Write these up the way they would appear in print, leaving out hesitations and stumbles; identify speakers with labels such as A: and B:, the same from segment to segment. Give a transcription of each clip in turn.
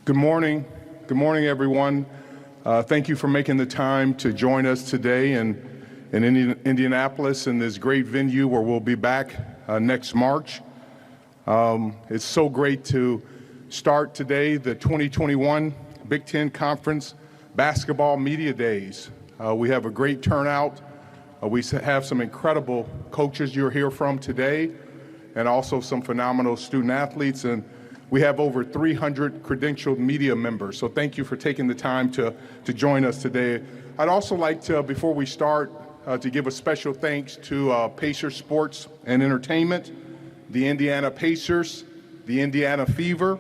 A: Good morning. Good morning, everyone. Thank you for making the time to join us today in Indianapolis in this great venue where we'll be back next March. It's so great to start today the 2021 Big Ten Conference Basketball Media Days. We have a great turnout. We have some incredible coaches you'll hear from today, and also some phenomenal student athletes. And we have over 300 credentialed media members. So thank you for taking the time to join us today. I'd also like to, before we start, to give a special thanks to Pacer Sports and Entertainment, the Indiana Pacers, the Indiana Fever,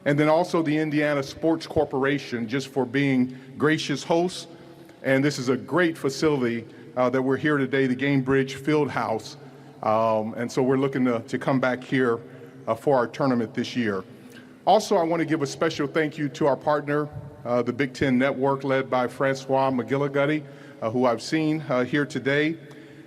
A: and then also the Indiana Sports Corporation, just for being gracious hosts. And this is a great facility that we're here today, the Gainbridge Fieldhouse. And so we're looking to come back here for our tournament this year. Also, I want to give a special thank you to our partner, the Big Ten Network, led by Francois McGilligutty, who I've seen here today.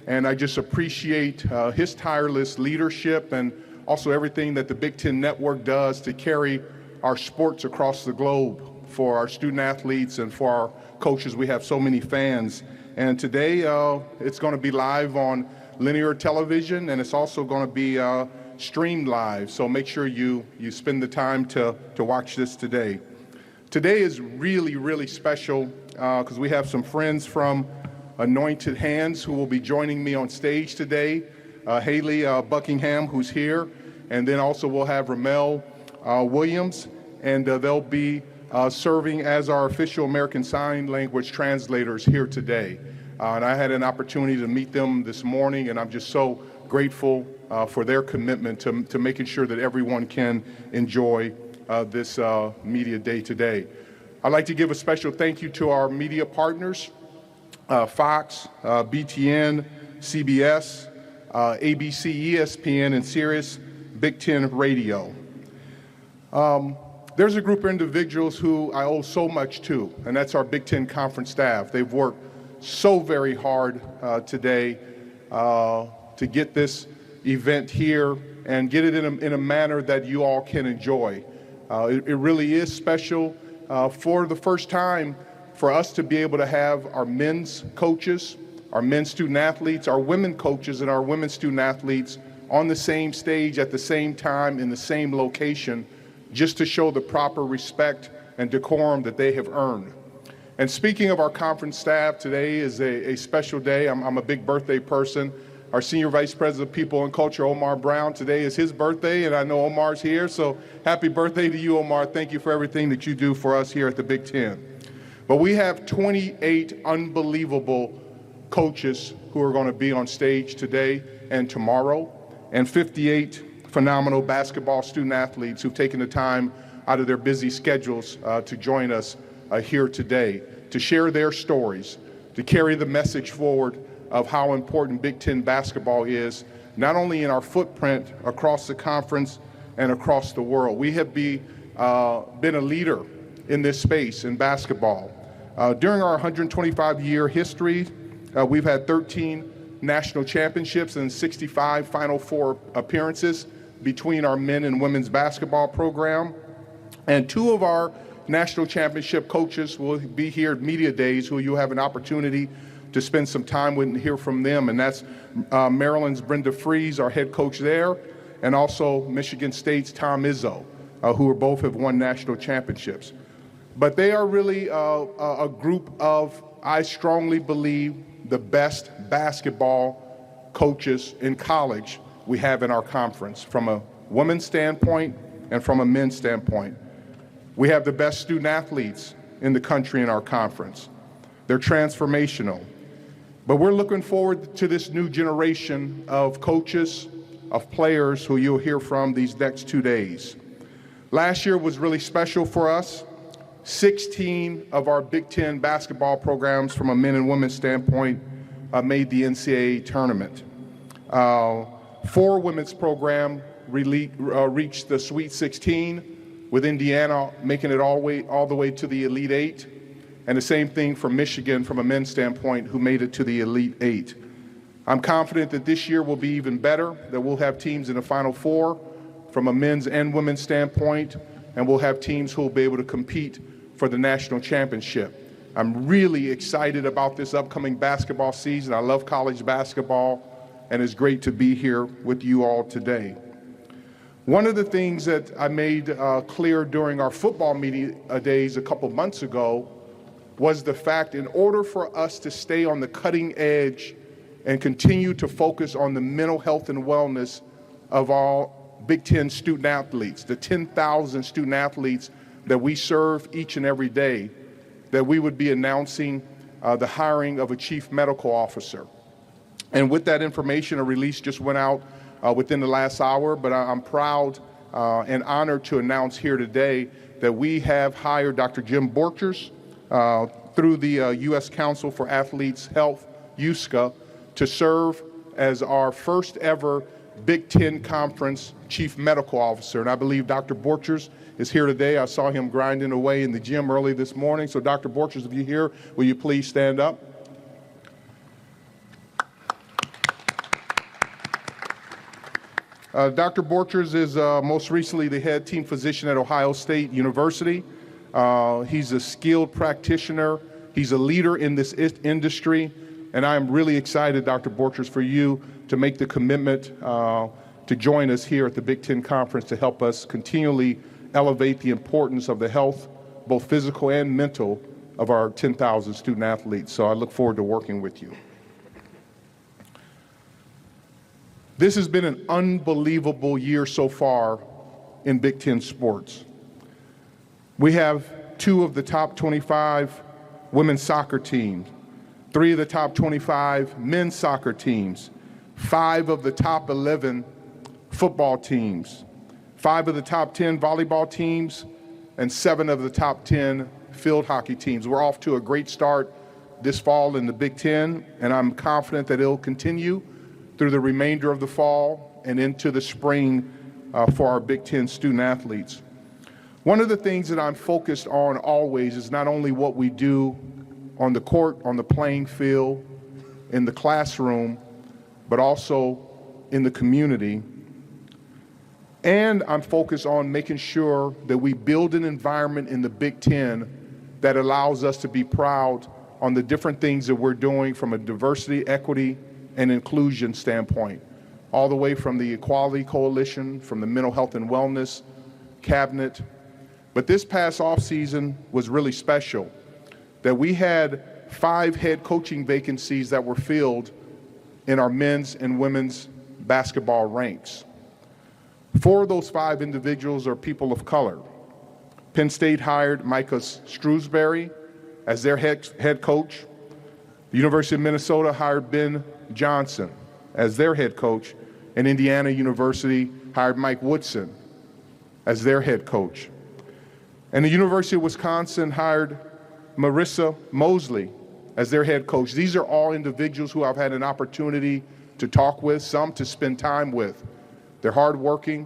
A: And I just appreciate his tireless leadership and also everything that the Big Ten Network does to carry our sports across the globe for our student athletes and for our coaches. We have so many fans. And today it's going to be live on linear television, and it's also going to be streamed live. So make sure you spend the time to watch this today. Today is really, really special because we have some friends from Anointed Hands who will be joining me on stage today. Haley Buckingham, who's here, and then also we'll have Ramel Williams, and they'll be serving as our official American Sign Language translators here today. And I had an opportunity to meet them this morning, and I'm just so grateful for their commitment to making sure that everyone can enjoy this media day today. I'd like to give a special thank you to our media partners, Fox, BTN, CBS, ABC, ESPN, and Sirius Big Ten Radio. There's a group of individuals who I owe so much to, and that's our Big Ten Conference staff. They've worked so very hard today to get this event here and get it in a manner that you all can enjoy. It really is special for the first time for us to be able to have our men's coaches, our men's student athletes, our women coaches, and our women's student athletes on the same stage at the same time in the same location, just to show the proper respect and decorum that they have earned. And speaking of our conference staff, today is a special day. I'm a big birthday person. Our Senior Vice President of People and Culture, Omar Brown, today is his birthday, and I know Omar's here, so happy birthday to you, Omar. Thank you for everything that you do for us here at the Big Ten. But we have 28 unbelievable coaches who are going to be on stage today and tomorrow, and 58 phenomenal basketball student athletes who've taken the time out of their busy schedules to join us here today, to share their stories, to carry the message forward of how important Big Ten basketball is, not only in our footprint across the conference and across the world. We have been a leader in this space in basketball. During our 125-year history, we've had 13 national championships and 65 Final Four appearances between our men and women's basketball program. And two of our national championship coaches will be here at Media Days, who you'll have an opportunity to spend some time with and hear from them. And that's Maryland's Brenda Freese, our head coach there, and also Michigan State's Tom Izzo, who both have won national championships. But they are really a group of, I strongly believe, the best basketball coaches in college we have in our conference, from a women's standpoint and from a men's standpoint. We have the best student athletes in the country in our conference. They're transformational. But we're looking forward to this new generation of coaches, of players who you'll hear from these next 2 days. Last year was really special for us. 16 of our Big Ten basketball programs from a men and women's standpoint made the NCAA tournament. 4 women's program reached the Sweet 16, with Indiana making it all the way to the Elite 8. And the same thing for Michigan from a men's standpoint, who made it to the Elite 8. I'm confident that this year will be even better, that we'll have teams in the Final Four from a men's and women's standpoint, and we'll have teams who will be able to compete for the national championship. I'm really excited about this upcoming basketball season. I love college basketball, and it's great to be here with you all today. One of the things that I made clear during our football media days a couple months ago was the fact, in order for us to stay on the cutting edge and continue to focus on the mental health and wellness of all Big Ten student athletes, the 10,000 student athletes that we serve each and every day, that we would be announcing the hiring of a chief medical officer. And with that information, a release just went out within the last hour, but I'm proud and honored to announce here today that we have hired Dr. Jim Borchers through the U.S. Council for Athletes Health, USCA, to serve as our first ever Big Ten Conference Chief Medical Officer. And I believe Dr. Borchers is here today. I saw him grinding away in the gym early this morning. So Dr. Borchers, if you're here, will you please stand up? Dr. Borchers is most recently the head team physician at Ohio State University. He's a skilled practitioner. He's a leader in this industry. And I'm really excited, Dr. Borchers, for you to make the commitment to join us here at the Big Ten Conference to help us continually elevate the importance of the health, both physical and mental, of our 10,000 student athletes. So I look forward to working with you. This has been an unbelievable year so far in Big Ten sports. We have 2 of the top 25 women's soccer teams, 3 of the top 25 men's soccer teams, 5 of the top 11 football teams, 5 of the top 10 volleyball teams, and 7 of the top 10 field hockey teams. We're off to a great start this fall in the Big Ten, and I'm confident that it'll continue through the remainder of the fall and into the spring for our Big Ten student athletes. One of the things that I'm focused on always is not only what we do on the court, on the playing field, in the classroom, but also in the community. And I'm focused on making sure that we build an environment in the Big Ten that allows us to be proud on the different things that we're doing from a diversity, equity, and inclusion standpoint, all the way from the Equality Coalition, from the Mental Health and Wellness Cabinet. But this past offseason was really special, that we had 5 head coaching vacancies that were filled in our men's and women's basketball ranks. 4 of those 5 individuals are people of color. Penn State hired Micah Shrewsbury as their head coach. The University of Minnesota hired Ben Johnson as their head coach, and Indiana University hired Mike Woodson as their head coach. And the University of Wisconsin hired Marissa Mosley as their head coach. These are all individuals who I've had an opportunity to talk with, some to spend time with. They're hardworking,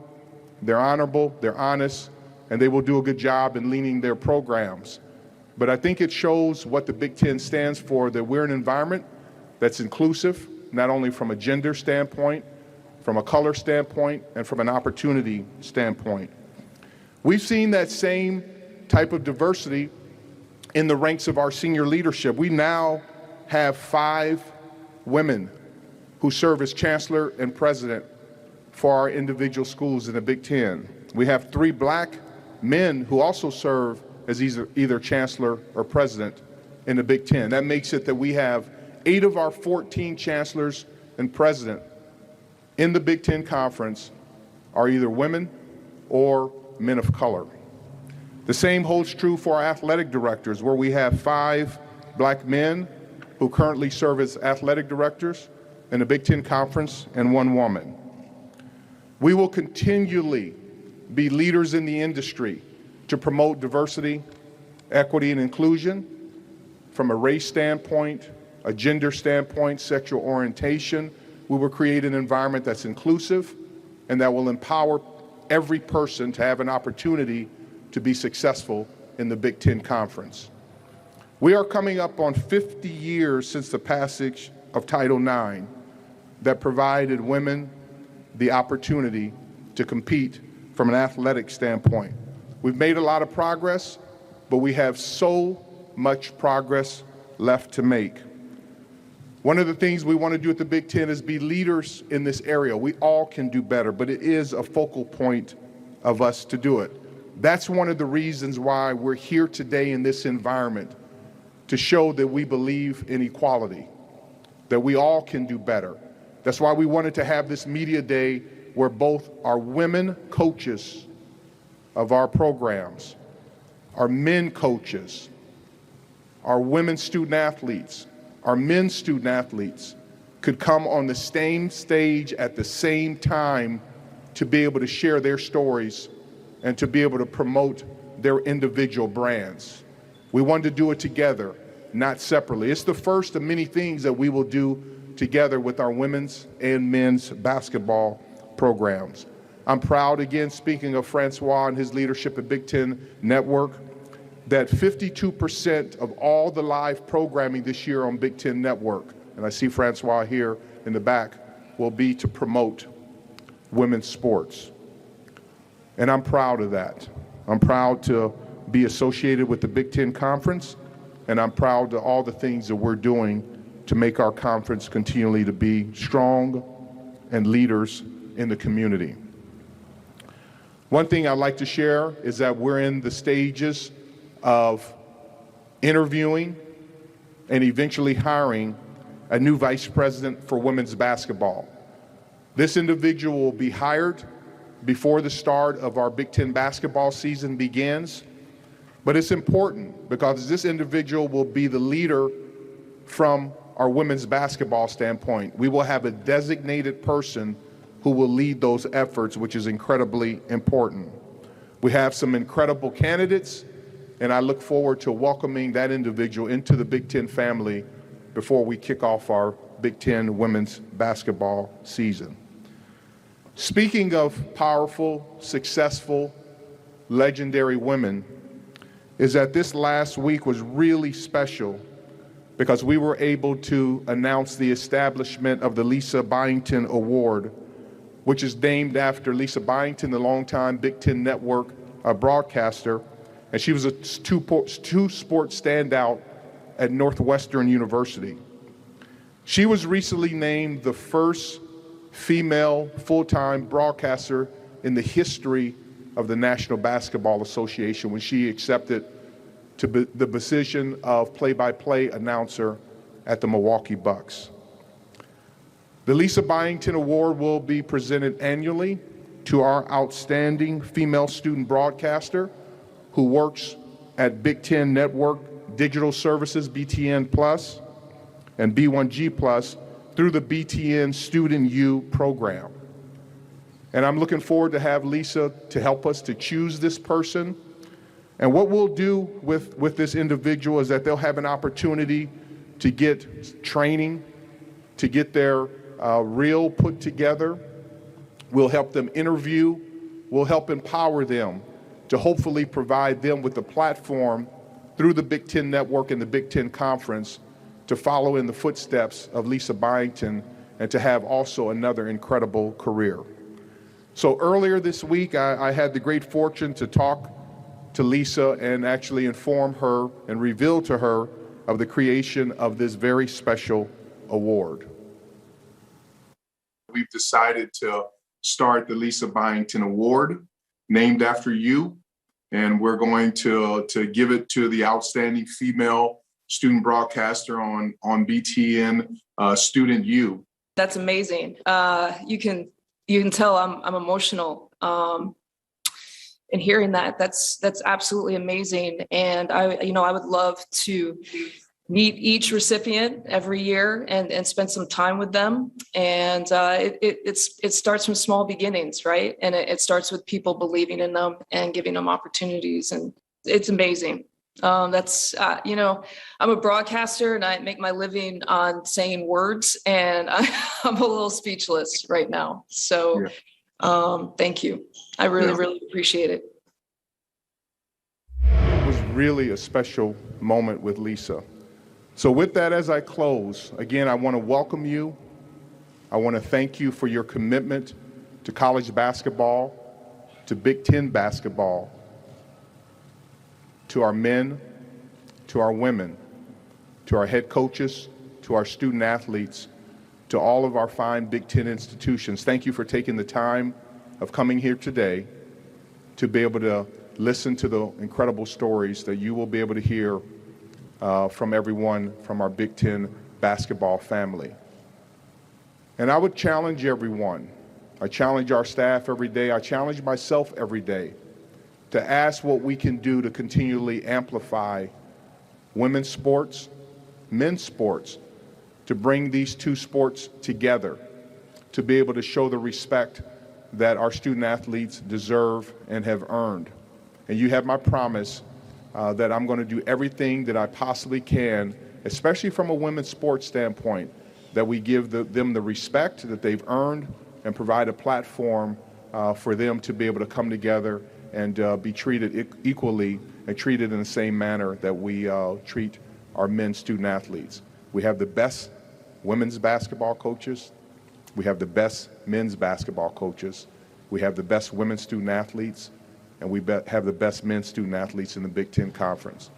A: they're honorable, they're honest, and they will do a good job in leading their programs. But I think it shows what the Big Ten stands for, that we're an environment that's inclusive, not only from a gender standpoint, from a color standpoint, and from an opportunity standpoint. We've seen that same type of diversity in the ranks of our senior leadership. We now have 5 women who serve as chancellor and president for our individual schools in the Big Ten. We have 3 black men who also serve as either chancellor or president in the Big Ten. That makes it that we have 8 of our 14 chancellors and president in the Big Ten Conference are either women or men of color. The same holds true for our athletic directors, where we have 5 black men who currently serve as athletic directors in the Big Ten Conference and 1 woman. We will continually be leaders in the industry to promote diversity, equity, and inclusion from a race standpoint, a gender standpoint, sexual orientation. We will create an environment that's inclusive and that will empower every person to have an opportunity to be successful in the Big Ten Conference. We are coming up on 50 years since the passage of Title IX that provided women the opportunity to compete from an athletic standpoint. We've made a lot of progress, but we have so much progress left to make. One of the things we want to do at the Big Ten is be leaders in this area. We all can do better, but it is a focal point of us to do it. That's one of the reasons why we're here today in this environment, to show that we believe in equality, that we all can do better. That's why we wanted to have this media day where both our women coaches of our programs, our men coaches, our women student athletes, our men student athletes could come on the same stage at the same time to be able to share their stories and to be able to promote their individual brands. We wanted to do it together, not separately. It's the first of many things that we will do together with our women's and men's basketball programs. I'm proud, again, speaking of Francois and his leadership at Big Ten Network, that 52% of all the live programming this year on Big Ten Network, and I see Francois here in the back, will be to promote women's sports. And I'm proud of that. I'm proud to be associated with the Big Ten Conference, and I'm proud of all the things that we're doing to make our conference continually to be strong and leaders in the community. One thing I'd like to share is that we're in the stages of interviewing and eventually hiring a new vice president for women's basketball. This individual will be hired before the start of our Big Ten basketball season begins, but it's important because this individual will be the leader from our women's basketball standpoint. We will have a designated person who will lead those efforts, which is incredibly important. We have some incredible candidates, and I look forward to welcoming that individual into the Big Ten family before we kick off our Big Ten women's basketball season. Speaking of powerful, successful, legendary women, is that this last week was really special because we were able to announce the establishment of the Lisa Byington Award, which is named after Lisa Byington, the longtime Big Ten Network broadcaster, and she was a two-sport standout at Northwestern University. She was recently named the first female full-time broadcaster in the history of the National Basketball Association when she accepted to the position of play-by-play announcer at the Milwaukee Bucks. The Lisa Byington Award will be presented annually to our outstanding female student broadcaster who works at Big Ten Network Digital Services, BTN Plus, and B1G Plus through the BTN Student U program. And I'm looking forward to have Lisa to help us to choose this person. And what we'll do with this individual is that they'll have an opportunity to get training, to get their reel put together. We'll help them interview. We'll help empower them to hopefully provide them with the platform through the Big Ten Network and the Big Ten Conference to follow in the footsteps of Lisa Byington and to have also another incredible career. So earlier this week, I had the great fortune to talk to Lisa and actually inform her and reveal to her of the creation of this very special award. We've decided to start the Lisa Byington Award, named after you, and we're going to give it to the outstanding female student broadcaster on BTN Student U.
B: That's amazing. You can tell I'm emotional in hearing that. That's absolutely amazing. And I would love to meet each recipient every year and spend some time with them. And it starts from small beginnings, right? And it starts with people believing in them and giving them opportunities. And it's amazing. I'm a broadcaster and I make my living on saying words, and I'm a little speechless right now. So thank you. I really appreciate it.
A: It was really a special moment with Lisa. So with that, as I close, again, I want to welcome you. I want to thank you for your commitment to college basketball, to Big Ten basketball, to our men, to our women, to our head coaches, to our student athletes, to all of our fine Big Ten institutions, thank you for taking the time of coming here today to be able to listen to the incredible stories that you will be able to hear from everyone from our Big Ten basketball family. And I would challenge everyone. I challenge our staff every day. I challenge myself every day to ask what we can do to continually amplify women's sports, men's sports, to bring these two sports together, to be able to show the respect that our student athletes deserve and have earned. And you have my promise that I'm going to do everything that I possibly can, especially from a women's sports standpoint, that we give them the respect that they've earned and provide a platform for them to be able to come together and be treated equally and treated in the same manner that we treat our men's student athletes. We have the best women's basketball coaches. We have the best men's basketball coaches. We have the best women's student athletes, and we have the best men's student athletes in the Big Ten Conference.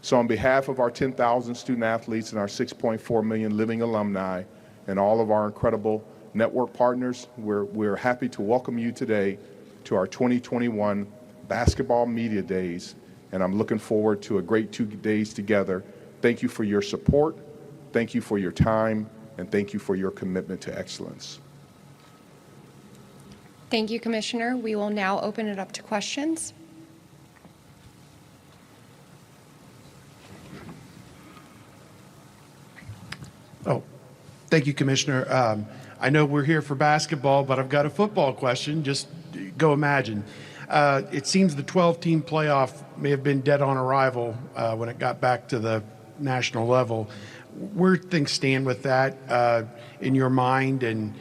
A: So on behalf of our 10,000 student athletes and our 6.4 million living alumni and all of our incredible network partners, we're happy to welcome you today to our 2021 Basketball Media Days, and I'm looking forward to a great 2 days together. Thank you for your support, thank you for your time, and thank you for your commitment to excellence.
C: Thank you, Commissioner. We will now open it up to questions.
D: Oh, thank you, Commissioner. I know we're here for basketball, but I've got a football question. Just go imagine. It seems the 12-team playoff may have been dead on arrival when it got back to the national level. Where things stand with that in your mind, and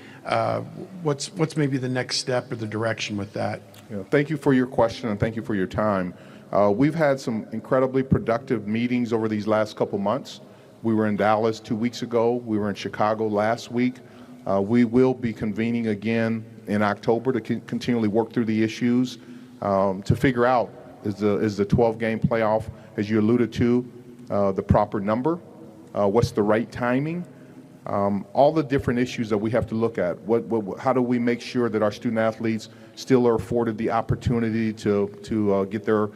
D: what's maybe the next step or the direction with that?
A: Yeah, thank you for your question and thank you for your time. We've had some incredibly productive meetings over these last couple months. We were in Dallas 2 weeks ago. We were in Chicago last week. We will be convening again in October to continually work through the issues to figure out is the 12-game playoff, as you alluded to, the proper number? What's the right timing? All the different issues that we have to look at. How do we make sure that our student athletes still are afforded the opportunity to get their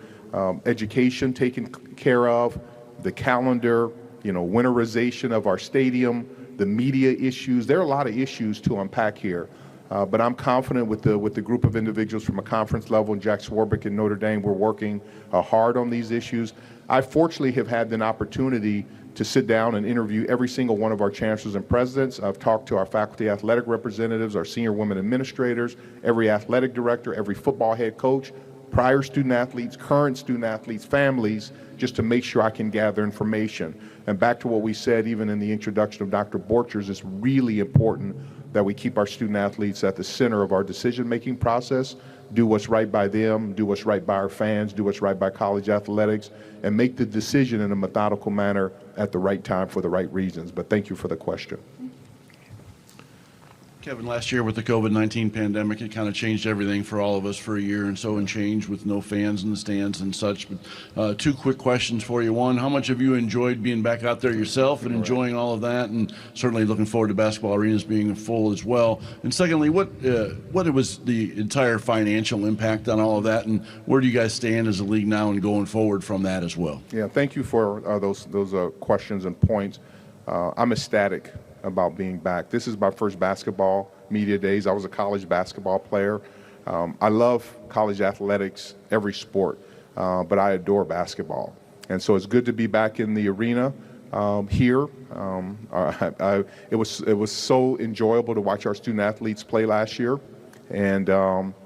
A: education taken care of, the calendar, winterization of our stadium, the media issues. There are a lot of issues to unpack here. But I'm confident with the group of individuals from a conference level, and Jack Swarbrick and Notre Dame, we're working hard on these issues. I fortunately have had an opportunity to sit down and interview every single one of our chancellors and presidents. I've talked to our faculty athletic representatives, our senior women administrators, every athletic director, every football head coach, prior student athletes, current student athletes, families, just to make sure I can gather information. And back to what we said even in the introduction of Dr. Borchers, it's really important that we keep our student athletes at the center of our decision-making process, do what's right by them, do what's right by our fans, do what's right by college athletics, and make the decision in a methodical manner at the right time for the right reasons. But thank you for the question.
E: Kevin, last year with the COVID-19 pandemic, it kind of changed everything for all of us for a year and so and change with no fans in the stands and such. But 2 quick questions for you. One, how much have you enjoyed being back out there yourself and enjoying all of that, and certainly looking forward to basketball arenas being full as well? And secondly, what was the entire financial impact on all of that, and where do you guys stand as a league now and going forward from that as well?
A: Yeah, thank you for those questions and points. I'm ecstatic about being back. This is my first basketball media days. I was a college basketball player. I love college athletics, every sport, but I adore basketball. And so it's good to be back in the arena here. It was so enjoyable to watch our student athletes play last year. And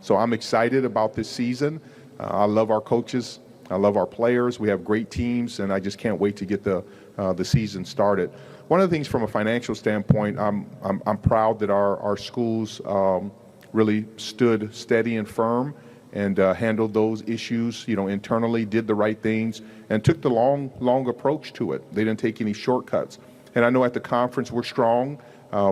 A: so I'm excited about this season. I love our coaches. I love our players. We have great teams, and I just can't wait to get the season started. One of the things from a financial standpoint, I'm proud that our schools really stood steady and firm and handled those issues, internally, did the right things, and took the long approach to it. They didn't take any shortcuts. And I know at the conference we're strong.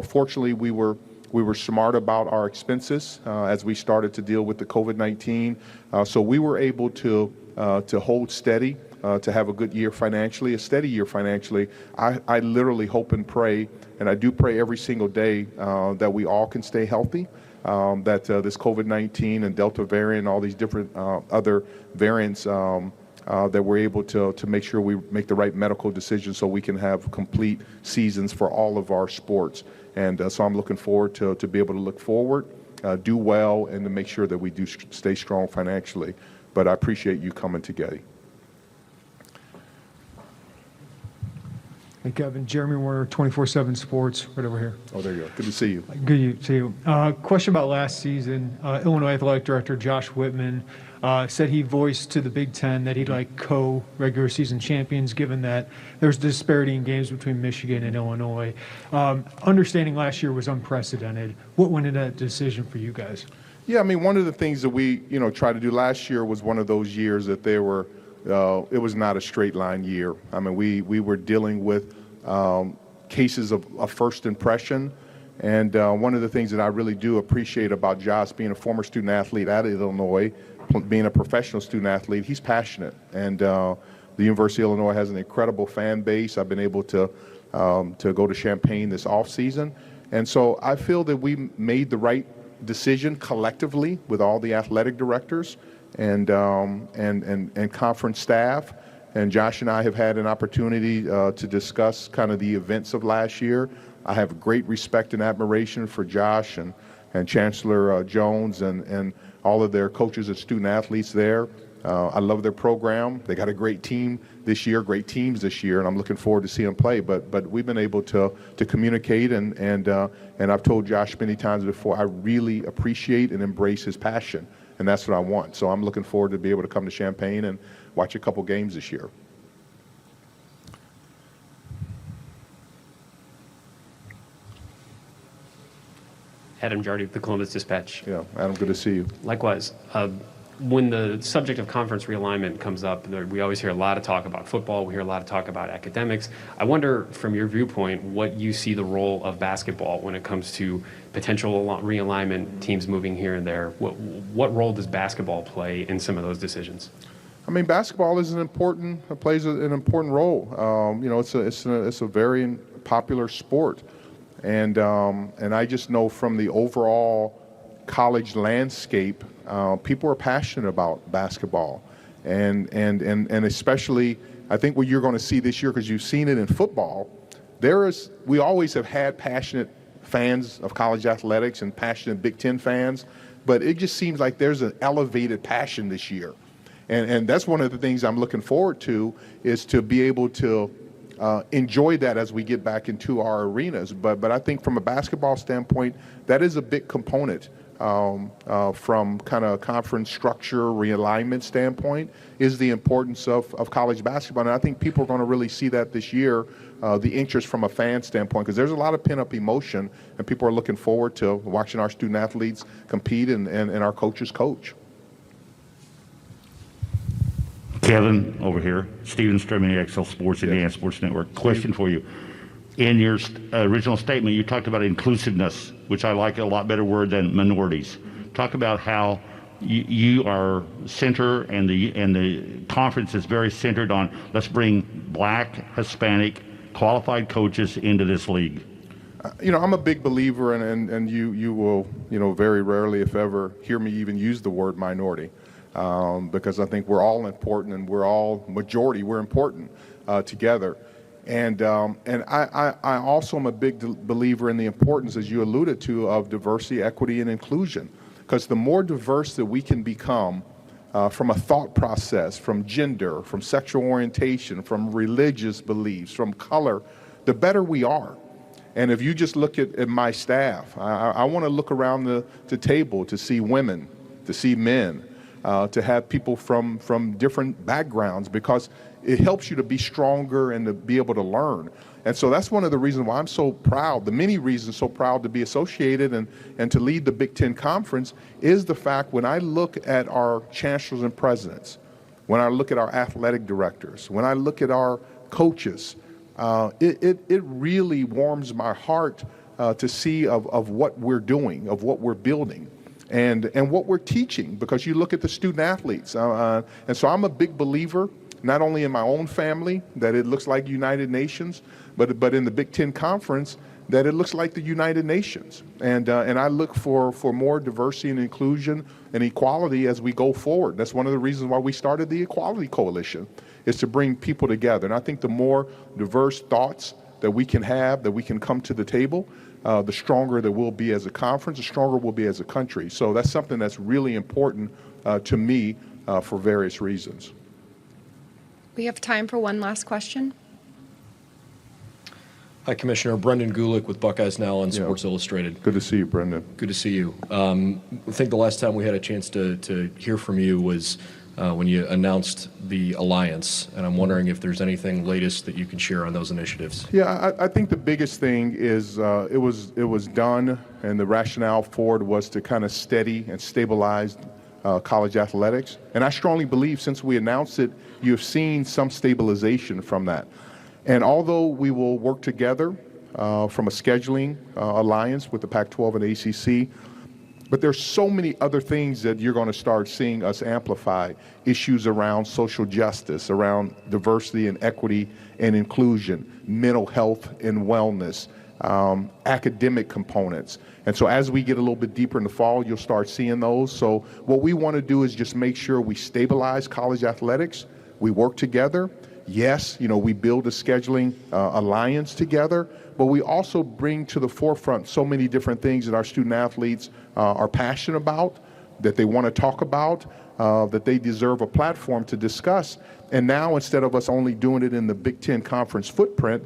A: Fortunately, we were smart about our expenses as we started to deal with the COVID-19. So we were able to hold steady. to have a good year financially, a steady year financially. I literally hope and pray, and I do pray every single day that we all can stay healthy, that this COVID-19 and Delta variant, all these different other variants, that we're able to make sure we make the right medical decisions so we can have complete seasons for all of our sports. And so I'm looking forward to be able to look forward, do well, and to make sure that we do stay strong financially. But I appreciate you coming together.
F: Hey, Kevin. Jeremy Warner, 24/7 Sports, right over here.
A: Oh, there you go. Good to see you.
F: Good to see you. Question about last season. Illinois Athletic Director Josh Whitman said he voiced to the Big Ten that he'd like co-regular season champions, given that there's disparity in games between Michigan and Illinois. Understanding last year was unprecedented. What went into that decision for you guys?
A: Yeah, I mean, one of the things that we, tried to do last year was one of those years that it was not a straight line year. I mean, we were dealing with cases of first impression. And one of the things that I really do appreciate about Josh, being a former student athlete at Illinois, being a professional student athlete, he's passionate. And the University of Illinois has an incredible fan base. I've been able to go to Champaign this off season. And so I feel that we made the right decision collectively with all the athletic directors and conference staff. And Josh and I have had an opportunity to discuss kind of the events of last year. I have great respect and admiration for Josh and Chancellor Jones and all of their coaches and student athletes there. I love their program. They got a great team this year, great teams this year, and I'm looking forward to seeing them play. But we've been able to communicate, and I've told Josh many times before, I really appreciate and embrace his passion, and that's what I want. So I'm looking forward to be able to come to Champaign and watch a couple games this year.
G: Adam Jardy of the Columbus Dispatch.
A: Yeah, Adam, good to see you.
G: Likewise. When the subject of conference realignment comes up, we always hear a lot of talk about football. We hear a lot of talk about academics. I wonder, from your viewpoint, what you see the role of basketball when it comes to potential realignment, teams moving here and there. What role does basketball play in some of those decisions?
A: I mean, basketball plays an important role. It's a very popular sport. And I just know from the overall college landscape, people are passionate about basketball, and especially I think what you're going to see this year, because you've seen it in football. We always have had passionate fans of college athletics and passionate Big Ten fans, but it just seems like there's an elevated passion this year, and that's one of the things I'm looking forward to, is to be able to enjoy that as we get back into our arenas. But I think from a basketball standpoint, that is a big component from kind of conference structure realignment standpoint, is the importance of college basketball. And I think people are going to really see that this year, the interest from a fan standpoint, because there's a lot of pent-up emotion, and people are looking forward to watching our student athletes compete and our coaches coach.
H: Kevin, over here. Steven Stremany, XL Sports, Indiana Sports Network. Question for you. In your original statement, you talked about inclusiveness, which I like a lot better word than minorities. Talk about how you are center, and the conference is very centered on, let's bring Black, Hispanic, qualified coaches into this league.
A: I'm a big believer, and you will, very rarely, if ever, hear me even use the word minority. Because I think we're all important, and we're all majority. We're important together, and I also am a big believer in the importance, as you alluded to, of diversity, equity, and inclusion. Because the more diverse that we can become, from a thought process, from gender, from sexual orientation, from religious beliefs, from color, the better we are. And if you just look at my staff, I want to look around the table to see women, to see men. To have people from different backgrounds, because it helps you to be stronger and to be able to learn. And so that's one of the reasons why I'm so proud, the many reasons so proud to be associated and to lead the Big Ten Conference, is the fact when I look at our chancellors and presidents, when I look at our athletic directors, when I look at our coaches, it really warms my heart to see of what we're doing, of what we're building. And what we're teaching, because you look at the student athletes. And so I'm a big believer not only in my own family that it looks like United Nations, but in the Big Ten Conference that it looks like the United Nations. And I look for more diversity and inclusion and equality as we go forward. That's one of the reasons why we started the Equality Coalition, is to bring people together. And I think the more diverse thoughts that we can have, that we can come to the table, the stronger that we'll be as a conference, the stronger we'll be as a country. So that's something that's really important to me for various reasons.
C: We have time for one last question.
I: Hi, Commissioner. Brendan Gulick with Buckeyes Now and Sports Illustrated.
A: Good to see you, Brendan.
I: Good to see you. I think the last time we had a chance to hear from you was when you announced the alliance, and I'm wondering if there's anything latest that you can share on those initiatives.
A: Yeah, I think the biggest thing is it was done, and the rationale for it was to kind of steady and stabilize college athletics. And I strongly believe since we announced it, you've seen some stabilization from that. And although we will work together from a scheduling alliance with the Pac-12 and ACC, but there's so many other things that you're going to start seeing us amplify. Issues around social justice, around diversity and equity and inclusion, mental health and wellness, academic components. And so as we get a little bit deeper in the fall, you'll start seeing those. So what we want to do is just make sure we stabilize college athletics. We work together. Yes, we build a scheduling alliance together, but we also bring to the forefront so many different things that our student athletes are passionate about, that they want to talk about, that they deserve a platform to discuss. And now, instead of us only doing it in the Big Ten Conference footprint,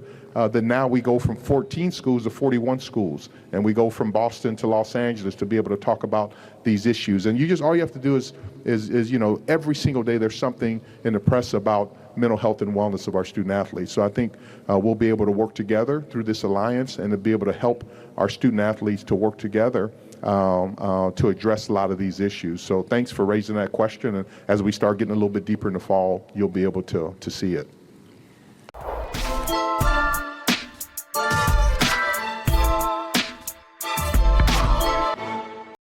A: then now we go from 14 schools to 41 schools, and we go from Boston to Los Angeles to be able to talk about these issues. And all you have to do is every single day there's something in the press about mental health and wellness of our student athletes. So I think we'll be able to work together through this alliance and to be able to help our student athletes to work together to address a lot of these issues. So thanks for raising that question. And as we start getting a little bit deeper in the fall, you'll be able to see it.